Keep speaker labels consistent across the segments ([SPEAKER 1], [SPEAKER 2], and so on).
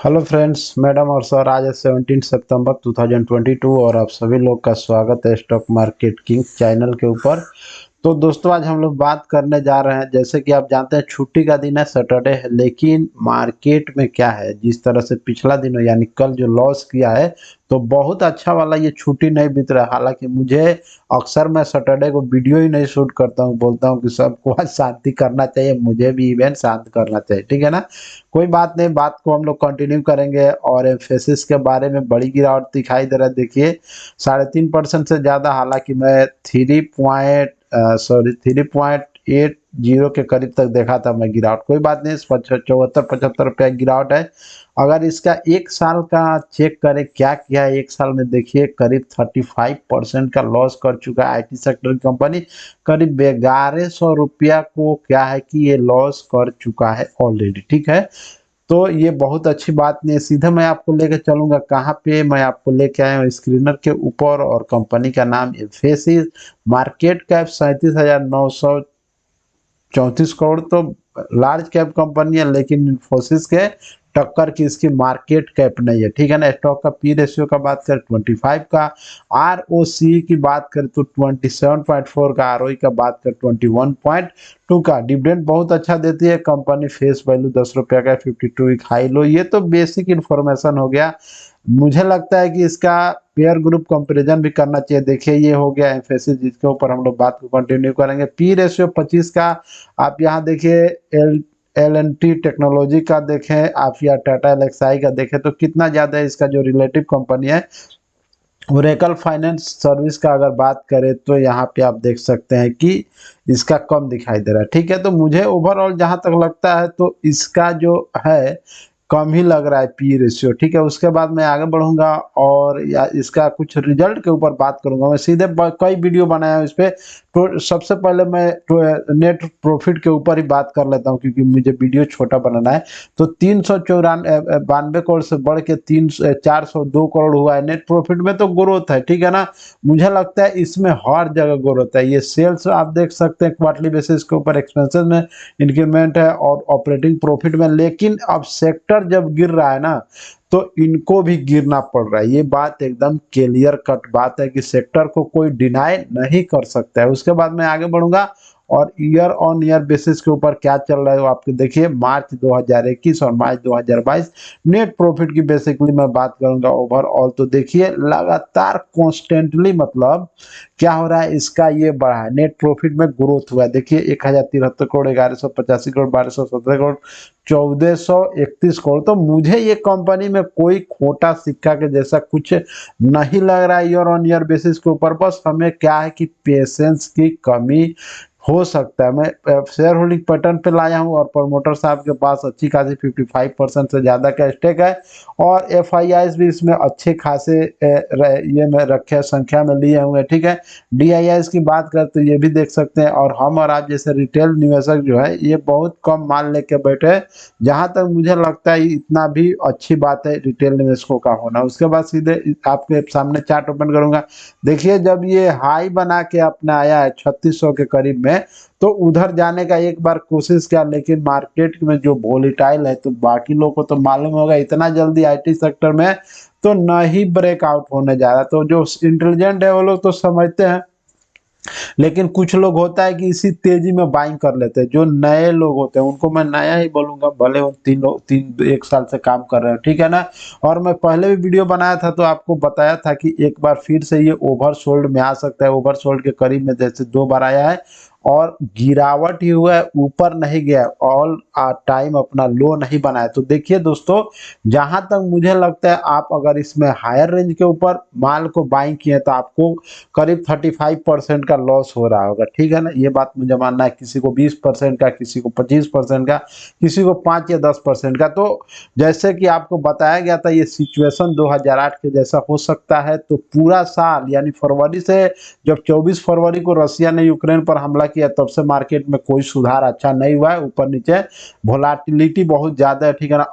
[SPEAKER 1] Hello friends, madam और sir, आज है 17 सितंबर 2022 और आप सभी लोग का स्वागत है स्टॉक मार्केट किंग चैनल के ऊपर। तो दोस्तों, आज हम लोग बात करने जा रहे हैं, जैसे कि आप जानते हैं छुट्टी का दिन है, सैटरडे है, लेकिन मार्केट में क्या है, जिस तरह से पिछला दिन यानी कल जो लॉस किया है, तो बहुत अच्छा वाला ये छुट्टी नहीं बीत रहा है। हालांकि मुझे अक्सर मैं सैटरडे को वीडियो ही नहीं शूट करता हूँ, बोलता हूँ कि सबको आज शांति करना चाहिए, मुझे भी इवेंट शांत करना चाहिए, ठीक है ना। कोई बात नहीं, बात को हम लोग कंटिन्यू करेंगे। और एम्फेसिस के बारे में बड़ी गिरावट दिखाई दे रहा है, देखिए 3.5% से ज़्यादा। हालांकि मैं 3.80 के करीब तक देखा था मैं गिरावट। कोई बात नहीं, 74-75 रुपया गिरावट है। अगर इसका एक साल का चेक करें क्या किया है एक साल में, देखिए करीब 35% का लॉस कर चुका है आईटी सेक्टर की कंपनी। करीब 1100 रुपया को क्या है कि ये लॉस कर चुका है ऑलरेडी, ठीक है। तो ये बहुत अच्छी बात नहीं है। सीधे मैं आपको लेके चलूंगा कहाँ पे, मैं आपको लेके आया हूँ स्क्रीनर के ऊपर, और कंपनी का नाम एम्फेसिस। Market cap 37,934 crore. तो लार्ज कैप कंपनी है, लेकिन इन्फोसिस के टक्कर की इसकी मार्केट कैप नहीं है, ठीक है ना। स्टॉक का पी रेशियो का बात करें 25 का, आर ओ सी की बात करें तो 27.4 का, आर का बात करें 21.2 का। डिविडेंड बहुत अच्छा देती है कंपनी, फेस वैल्यू 10 रुपया का, 52 वीक हाई लो। ये तो बेसिक इन्फॉर्मेशन हो गया। मुझे लगता है कि इसका पेयर ग्रुप कंपैरिजन भी करना चाहिए। देखिए ये हो गया एम्फेसिस, जिसके ऊपर हम लोग बात को कंटिन्यू करेंगे। पी रेशियो 25 का। आप यहाँ देखिए L L N T technology का देखें आप, या टाटा एलेक्साई का देखें, तो कितना ज़्यादा है इसका जो रिलेटिव कंपनी है। ओरेकल फाइनेंस सर्विस का अगर बात करें तो यहाँ पे आप देख सकते हैं कि इसका कम दिखाई दे रहा है, ठीक है। तो मुझे ओवरऑल जहाँ तक लगता है तो इसका जो है कम ही लग रहा है पी रेशियो, ठीक है। उसके बाद मैं आगे बढ़ूंगा और या इसका कुछ रिजल्ट के ऊपर बात करूंगा। मैं सीधे कई वीडियो बनाया हूँ इस पे। तो सबसे पहले मैं नेट प्रॉफिट के ऊपर ही बात कर लेता हूँ, क्योंकि मुझे वीडियो छोटा बनाना है। तो 392 करोड़ से बढ़ के 402 करोड़ हुआ है। नेट प्रॉफिट में तो ग्रोथ है, ठीक है ना। मुझे लगता है इसमें हर जगह ग्रोथ है। ये सेल्स आप देख सकते हैं क्वार्टरली बेसिस के ऊपर, एक्सपेंसेस में इंक्रीमेंट है और ऑपरेटिंग प्रॉफिट में। लेकिन अब सेक्टर जब गिर रहा है ना, तो इनको भी गिरना पड़ रहा है। ये बात एकदम क्लियर कट बात है कि सेक्टर को कोई डिनाई नहीं कर सकता है। उसके बाद मैं आगे बढ़ूंगा और ईयर ऑन ईयर बेसिस के ऊपर क्या चल रहा है वो आपके देखिए मार्च 2021 और मार्च 2022 नेट प्रॉफिट की बेसिकली मैं बात करूंगा ओवरऑल। तो देखिए लगातार कॉन्स्टेंटली, मतलब क्या हो रहा है, इसका ये बढ़ा है, नेट प्रॉफिट में ग्रोथ हुआ है। देखिए 1073 करोड़, 1185 करोड़, 1217 करोड़, 1431 करोड़। तो मुझे ये कंपनी में कोई खोटा सिक्का के जैसा कुछ नहीं लग रहा है ईयर ऑन ईयर बेसिस के ऊपर। बस हमें क्या है कि पेशेंस की कमी हो सकता है। मैं शेयर होल्डिंग पैटर्न पे लाया हूँ, और प्रमोटर साहब के पास अच्छी खासी 55% से ज़्यादा का स्टेक है, और एफ आई आईज भी इसमें अच्छे खासे ये में रखे संख्या में लिए हुए हैं, ठीक है। डी आई आईज की बात करें तो ये भी देख सकते हैं। और हम और आप जैसे रिटेल निवेशक जो है ये बहुत कम माल लेके बैठे हैं। जहाँ तक मुझे लगता है इतना भी अच्छी बात है रिटेल निवेशकों का होना। उसके बाद सीधे आपके सामने चार्ट ओपन करूंगा। देखिए जब ये हाई बना के अपना आया है 3600 के करीब में, तो उधर जाने का एक बार कोशिश किया, लेकिन मार्केट में जो वोलेटाइल है, तो बाकी लोगों को तो मालूम होगा इतना जल्दी आईटी सेक्टर में तो नहीं ब्रेकआउट होने जा रहा। तो जो इंटेलिजेंट है वो लोग तो समझते हैं, लेकिन कुछ लोग होता है कि इसी तेजी में बाइंग कर लेते हैं। जो नए लोग होते हैं उनको मैं नया ही बोलूंगा, भले वो 1 साल से काम कर रहे हैं, ठीक है ना। और मैं पहले भी वीडियो बनाया था तो आपको बताया था कि एक बार फिर से ये ओवरसोल्ड में आ सकता है। ओवरसोल्ड के करीब में जैसे 2 बार आया है और गिरावट ही हुआ है, ऊपर नहीं गया, ऑल टाइम अपना लो नहीं बनाया। तो देखिए दोस्तों, जहां तक मुझे लगता है आप अगर इसमें हायर रेंज के ऊपर माल को बाइंग किए तो आपको करीब 35% का लॉस हो रहा होगा, ठीक है ना। ये बात मुझे मानना है। किसी को 20% का, किसी को 25% का, किसी को 5 या 10% का। तो जैसे कि आपको बताया गया था ये सिचुएशन 2008 के जैसा हो सकता है। तो पूरा साल यानी फरवरी से, जब 24 फरवरी को रसिया ने यूक्रेन पर हमला किया, तब से मार्केट में कोई सुधार अच्छा नहीं हुआ है। ऊपर नीचे वोलाटिलिटी बहुत ज़्यादा है, ठीक है ना,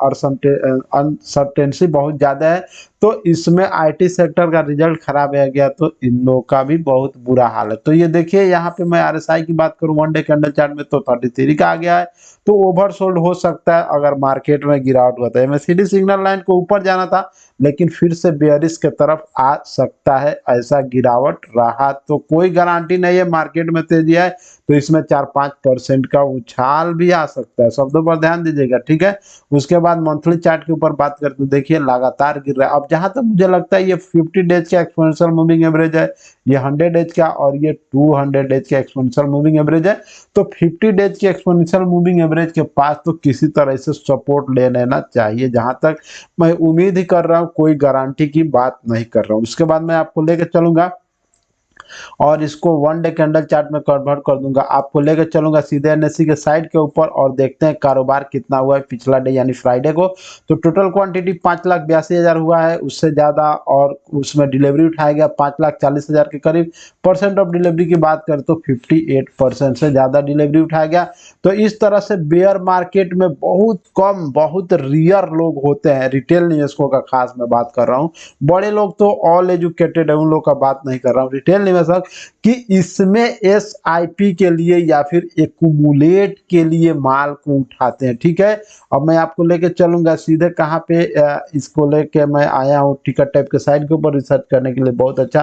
[SPEAKER 1] अनसर्टेनिटी बहुत ज़्यादा है। तो इसमें आईटी सेक्टर का रिजल्ट खराब आ गया तो इन लोगों का भी बहुत बुरा हाल है। तो ये देखिए यहाँ पे मैं आरएसआई की बात करूं वन डे कैंडल चार्ट में तो 33 का आ गया है, तो ओवरसोल्ड हो सकता है अगर मार्केट में गिरावट होता है। एमएससीडी सिग्नल लाइन को ऊपर जाना था लेकिन फिर से बेयरिश के तरफ आ सकता है, ऐसा गिरावट रहा तो कोई गारंटी नहीं है मार्केट में तेजी है, तो इसमें 4-5% का उछाल भी आ सकता है। शब्दों पर ध्यान दीजिएगा, ठीक है। उसके बाद मंथली चार्ट के ऊपर बात करते देखिए लगातार गिर रहा है। अब जहां तक मुझे लगता है ये 50 डेज का एक्सपोनेंशियल मूविंग एवरेज है, ये 100 डेज का और ये 200 डेज का एक्सपोनेंशियल मूविंग एवरेज है। तो 50 डेज के एक्सपोनेंशियल मूविंग एवरेज के पास तो किसी तरह से सपोर्ट ले लेना चाहिए, जहां तक मैं उम्मीद ही कर रहा हूं, कोई गारंटी की बात नहीं कर रहा हूं। उसके बाद मैं आपको लेकर चलूंगा और इसको वन डे कैंडल चार्ट में कन्वर्ट कर दूंगा, आपको लेकर चलूंगा सीधे एनएससी के साइड के ऊपर और देखते हैं कारोबार कितना हुआ है पिछला डे यानी फ्राइडे को। तो टोटल क्वांटिटी 5,82,000 हुआ है, उससे ज्यादा, और उसमें डिलीवरी उठाया गया 5,40,000 के करीब। परसेंट ऑफ डिलीवरी की बात करें तो 58% से ज्यादा डिलीवरी उठाया गया। तो इस तरह से बेयर मार्केट में बहुत कम, बहुत रियर लोग होते हैं, रिटेल निवेशकों का खास मैं बात कर रहा हूँ, बड़े लोग तो ऑल एजुकेटेड है उन लोग का बात नहीं कर रहा हूँ, रिटेल निवेशक कि इसमें एसआईपी के लिए या फिर एक्यूमुलेट के लिए माल को उठाते हैं, ठीक है। अब मैं आपको लेके चलूंगा सीधे कहां पे, इसको लेके मैं आया हूं टिकट टाइप के साइड के ऊपर रिसर्च करने के लिए, बहुत अच्छा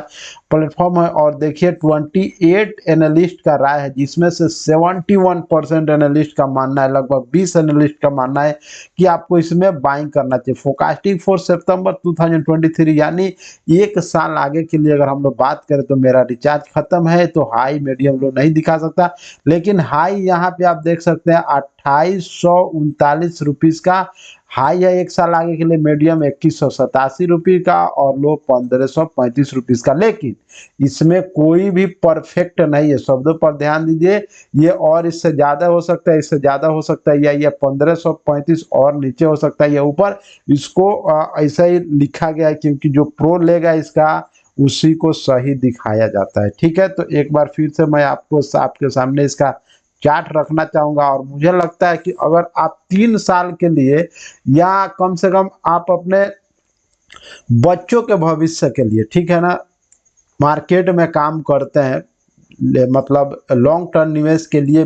[SPEAKER 1] प्लेटफॉर्म है। और देखिए 28 एनालिस्ट का राय है जिसमें से 71% एनालिस्ट का मानना है, लगभग 20 एनालिस्ट का मानना है कि आपको इसमें बाइंग करना चाहिए। फोरकास्टिंग फॉर सितंबर 2023 यानी एक साल आगे के लिए अगर हम लोग बात करें तो मेरा रिचार्ज खत्म है तो हाई मीडियम लो नहीं दिखा सकता, लेकिन हाई यहाँ पे आप देख सकते हैं 2839 रुपीज का हाई है एक साल आगे के लिए, मीडियम 2187 रुपये का और लो 1535 रुपीज का। लेकिन इसमें कोई भी परफेक्ट नहीं है, शब्दों पर ध्यान दीजिए, ये और इससे ज्यादा हो सकता है, इससे ज्यादा हो सकता है, या ये 1535 और नीचे हो सकता है या ऊपर। इसको ऐसा ही लिखा गया है क्योंकि जो प्रो लेगा इसका उसी को सही दिखाया जाता है, ठीक है। तो एक बार फिर से मैं आपको आपके सामने इसका चार्ट रखना चाहूंगा और मुझे लगता है कि अगर आप 3 साल के लिए या कम से कम आप अपने बच्चों के भविष्य के लिए, ठीक है ना, मार्केट में काम करते हैं, मतलब लॉन्ग टर्म निवेश के लिए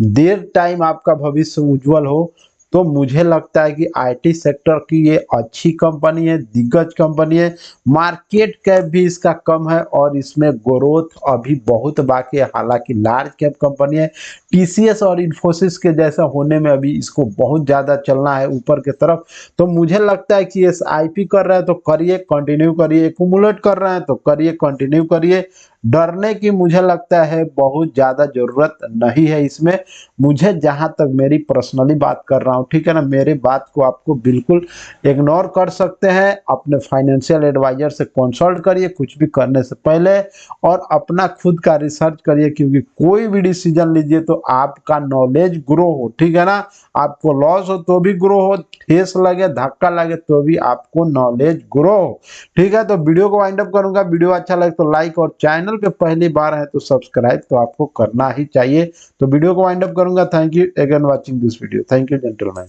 [SPEAKER 1] देर टाइम आपका भविष्य उज्जवल हो, तो मुझे लगता है कि आईटी सेक्टर की ये अच्छी कंपनी है, दिग्गज कंपनी है। मार्केट कैप भी इसका कम है और इसमें ग्रोथ अभी बहुत बाकी है, हालांकि लार्ज कैप कंपनी है। टीसीएस और इन्फोसिस के जैसा होने में अभी इसको बहुत ज़्यादा चलना है ऊपर की तरफ। तो मुझे लगता है कि एसआईपी कर रहे हैं तो करिए, कंटिन्यू करिए, एक्यूमुलेट कर रहे हैं तो करिए, कंटिन्यू करिए। डरने की मुझे लगता है बहुत ज़्यादा ज़रूरत नहीं है इसमें। मुझे जहाँ तक, मेरी पर्सनली बात कर रहा हूँ, ठीक है ना, मेरी बात को आपको बिल्कुल इग्नोर कर सकते हैं। अपने फाइनेंशियल एडवाइजर से कंसल्ट करिए कुछ भी करने से पहले और अपना खुद का रिसर्च करिए, क्योंकि कोई भी डिसीजन लीजिए तो आपका नॉलेज ग्रो हो, ठीक है ना। आपको लॉस हो तो भी ग्रो हो, ठेस लगे, धक्का लगे तो भी आपको नॉलेज ग्रो हो, ठीक है। तो वीडियो को वाइंड अप करूंगा, वीडियो अच्छा लगे तो लाइक और चैनल पे पहली बार है तो सब्सक्राइब तो आपको करना ही चाहिए। तो वीडियो को वाइंड अप करूंगा। Thank you again watching this video. Thank you gentleman.